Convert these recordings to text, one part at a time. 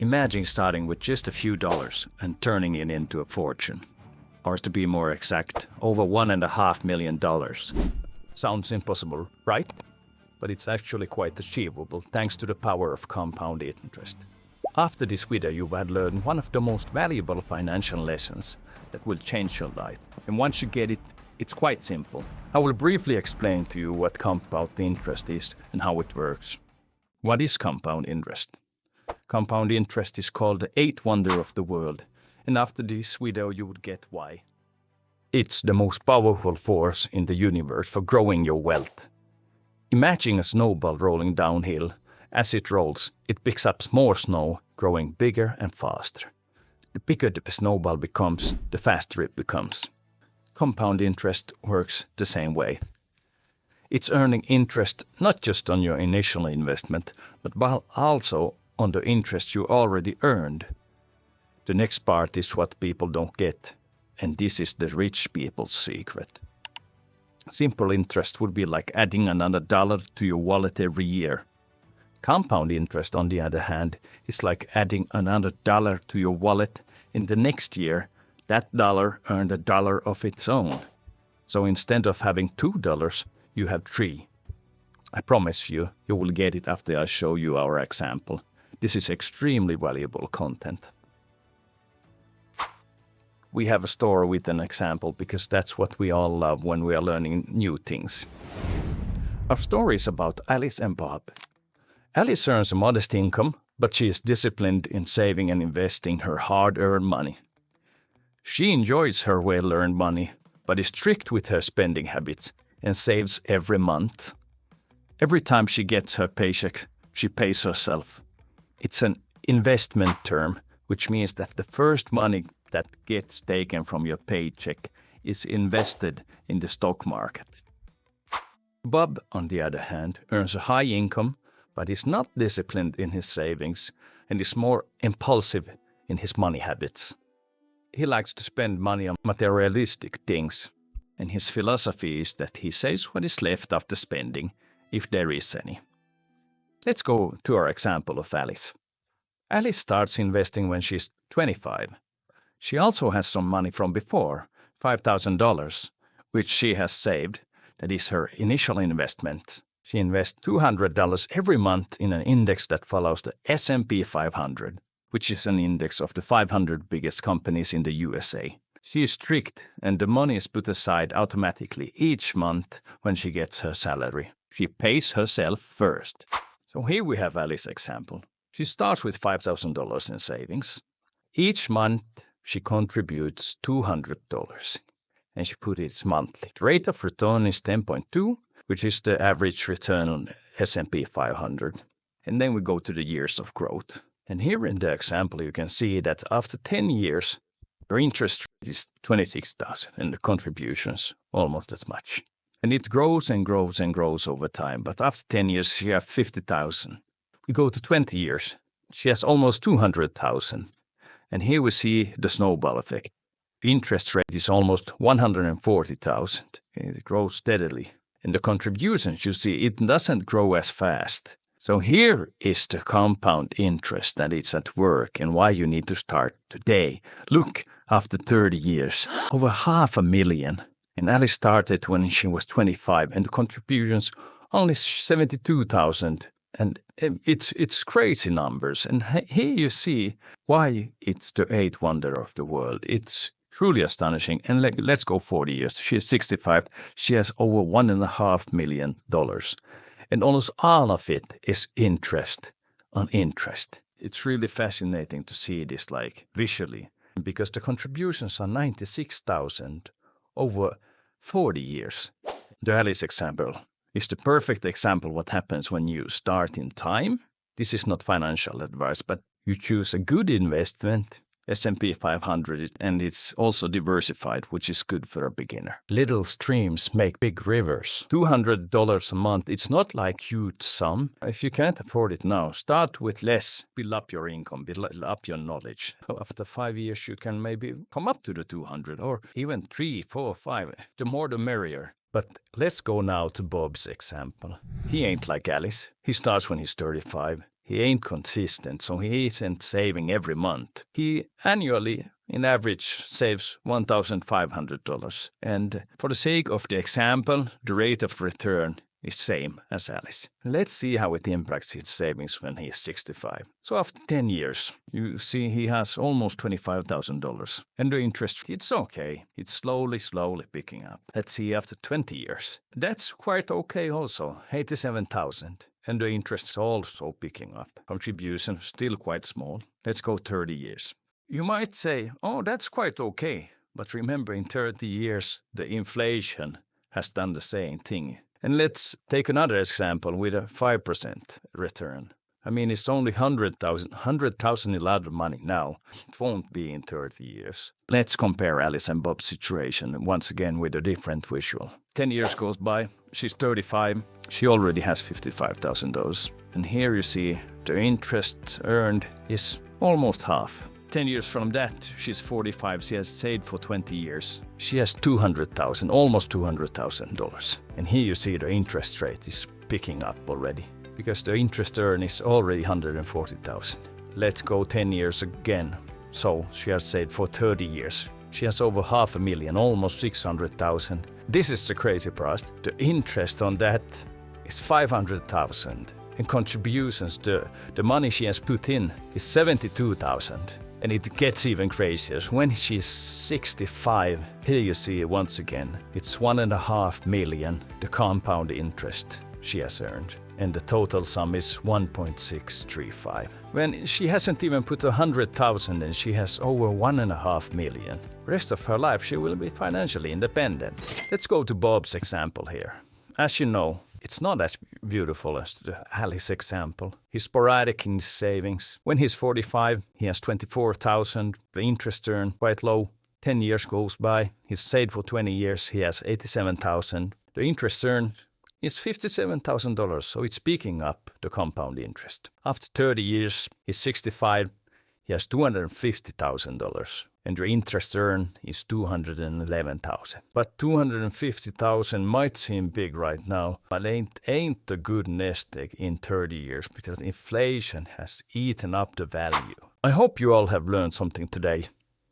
Imagine starting with just a few dollars and turning it into a fortune. Or to be more exact, over $1.5 million. Sounds impossible, right? But it's actually quite achievable thanks to the power of compound interest. After this video, you will learn one of the most valuable financial lessons that will change your life. And once you get it, it's quite simple. I will briefly explain to you what compound interest is and how it works. What is compound interest? Compound interest is called the eighth wonder of the world, and after this video you would get why. It's the most powerful force in the universe for growing your wealth. Imagine a snowball rolling downhill. As it rolls, it picks up more snow, growing bigger and faster. The bigger the snowball becomes, the faster it becomes. Compound interest works the same way. It's earning interest not just on your initial investment, but also on the interest you already earned. The next part is what people don't get, and this is the rich people's secret. Simple interest would be like adding another dollar to your wallet every year. Compound interest, on the other hand, is like adding another dollar to your wallet, and the next year, that dollar earned a dollar of its own. So instead of having $2, you have 3. I promise you will get it after I show you our example. This is extremely valuable content. We have a story with an example because that's what we all love when we are learning new things. Our story is about Alice and Bob. Alice earns a modest income, but she is disciplined in saving and investing her hard-earned money. She enjoys her well-earned money, but is strict with her spending habits and saves every month. Every time she gets her paycheck, she pays herself. It's an investment term, which means that the first money that gets taken from your paycheck is invested in the stock market. Bob, on the other hand, earns a high income, but is not disciplined in his savings and is more impulsive in his money habits. He likes to spend money on materialistic things, and his philosophy is that he saves what is left after spending, if there is any. Let's go to our example of Alice. Alice starts investing when she's 25. She also has some money from before, $5,000, which she has saved. That is her initial investment. She invests $200 every month in an index that follows the S&P 500, which is an index of the 500 biggest companies in the USA. She is strict, and the money is put aside automatically each month when she gets her salary. She pays herself first. So here we have Alice's example. She starts with $5,000 in savings. Each month she contributes $200, and she puts it monthly. The rate of return is 10.2, which is the average return on S&P 500. And then we go to the years of growth. And here in the example you can see that after 10 years, her interest rate is $26,000 and the contributions almost as much. And it grows and grows and grows over time. But after 10 years, she has $50,000. We go to 20 years. She has almost $200,000. And here we see the snowball effect. The interest rate is almost $140,000. It grows steadily. And the contributions, you see, it doesn't grow as fast. So here is the compound interest that is at work and why you need to start today. Look, after 30 years, over $500,000. And Alice started when she was 25, and the contributions only $72,000. And it's crazy numbers. And here you see why it's the eighth wonder of the world. It's truly astonishing. And let's go 40 years. She is 65. She has over $1.5 million. And almost all of it is interest on interest. It's really fascinating to see this like visually, because the contributions are $96,000 over 40 years. The Alice example is the perfect example what happens when you start in time. This is not financial advice, but you choose a good investment, S&P 500, and it's also diversified, which is good for a beginner. Little streams make big rivers. $200 a month, it's not like huge sum. If you can't afford it now, start with less. Build up your income, build up your knowledge. After 5 years, you can maybe come up to the 200 or even 3, 4, 5. The more the merrier. But let's go now to Bob's example. He ain't like Alice. He starts when he's 35. He ain't consistent, so he isn't saving every month. He annually, in average, saves $1,500. And for the sake of the example, the rate of return is same as Alice. Let's see how it impacts his savings when he is 65. So after 10 years, you see he has almost $25,000. And the interest, it's okay. It's slowly picking up. Let's see after 20 years. That's quite okay also, 87,000. And the interest is also picking up. Contribution still quite small. Let's go 30 years. You might say, oh, that's quite okay. But remember, in 30 years, the inflation has done the same thing. And let's take another example with a 5% return. I mean, it's only 100,000 is a lot of money now. It won't be in 30 years. Let's compare Alice and Bob's situation once again with a different visual. 10 years goes by, she's 35, she already has $55,000. And here you see the interest earned is almost half. 10 years from that, she's 45, she has saved for 20 years. She has $200,000, almost $200,000. And here you see the interest rate is picking up already, because the interest earned is already $140,000. Let's go 10 years again. So she has saved for 30 years. She has over $500,000, almost $600,000. This is the crazy part. The interest on that is $500,000. And contributions, the money she has put in is $72,000. And it gets even crazier. When she's 65, here you see it once again. It's $1.5 million, the compound interest she has earned. And the total sum is 1.635. When she hasn't even put 100,000 and she has over 1.5 million. Rest of her life she will be financially independent. Let's go to Bob's example here. As you know, it's not as beautiful as the Alice example. He's sporadic in his savings. When he's 45, he has 24,000. The interest earned quite low. 10 years goes by. He's saved for 20 years. He has 87,000. The interest earned is $57,000, so it's picking up the compound interest. After 30 years, he's 65. He has $250,000. And the interest earned is $211,000. But $250,000 might seem big right now, but ain't a good nest egg in 30 years because inflation has eaten up the value. I hope you all have learned something today.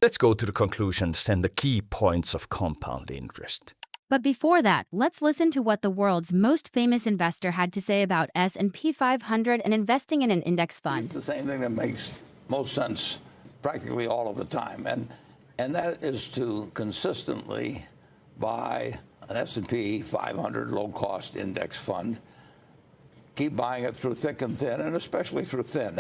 Let's go to the conclusions and the key points of compound interest. But before that, let's listen to what the world's most famous investor had to say about S&P 500 and investing in an index fund. It's the same thing that makes most sense practically all of the time, and that is to consistently buy an S&P 500 low-cost index fund, keep buying it through thick and thin, and especially through thin.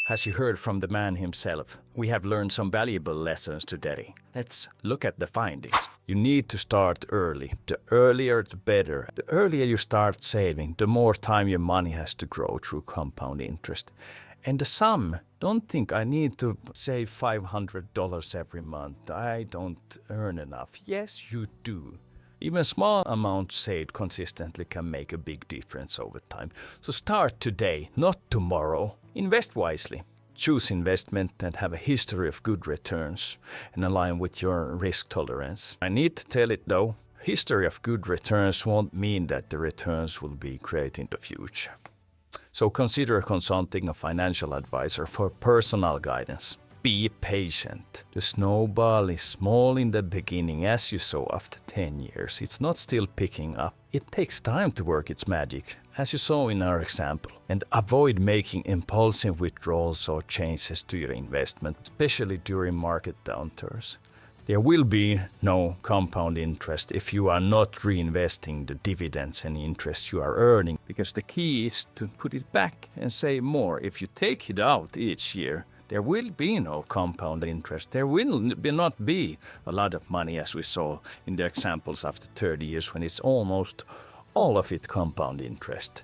As you heard from the man himself, we have learned some valuable lessons today. Let's look at the findings. You need to start early. The earlier, the better. The earlier you start saving, the more time your money has to grow through compound interest. And the sum, don't think I need to save $500 every month. I don't earn enough. Yes, you do. Even small amounts saved consistently can make a big difference over time. So start today, not tomorrow. Invest wisely. Choose investment that have a history of good returns and align with your risk tolerance. I need to tell it though, history of good returns won't mean that the returns will be great in the future. So consider consulting a financial advisor for personal guidance. Be patient. The snowball is small in the beginning, as you saw after 10 years. It's not still picking up. It takes time to work its magic, as you saw in our example. And avoid making impulsive withdrawals or changes to your investment, especially during market downturns. There will be no compound interest if you are not reinvesting the dividends and interest you are earning. Because the key is to put it back and save more. If you take it out each year, there will be no compound interest. There will not be a lot of money, as we saw in the examples after 30 years, when it's almost all of it compound interest.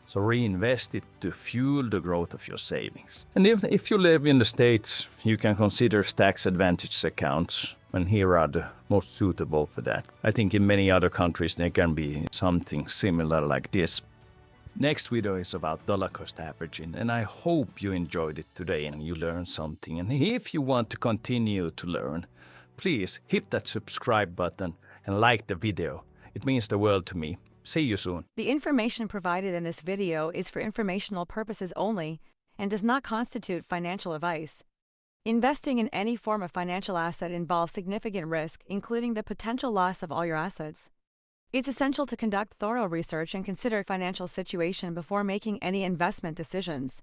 So reinvest it to fuel the growth of your savings. And if you live in the States, you can consider tax advantage accounts, and here are the most suitable for that. I think in many other countries there can be something similar like this. Next video is about dollar cost averaging, and I hope you enjoyed it today and you learned something. And if you want to continue to learn, please hit that subscribe button and like the video. It means the world to me. See you soon. The information provided in this video is for informational purposes only and does not constitute financial advice. Investing in any form of financial asset involves significant risk, including the potential loss of all your assets. It's essential to conduct thorough research and consider financial situation before making any investment decisions.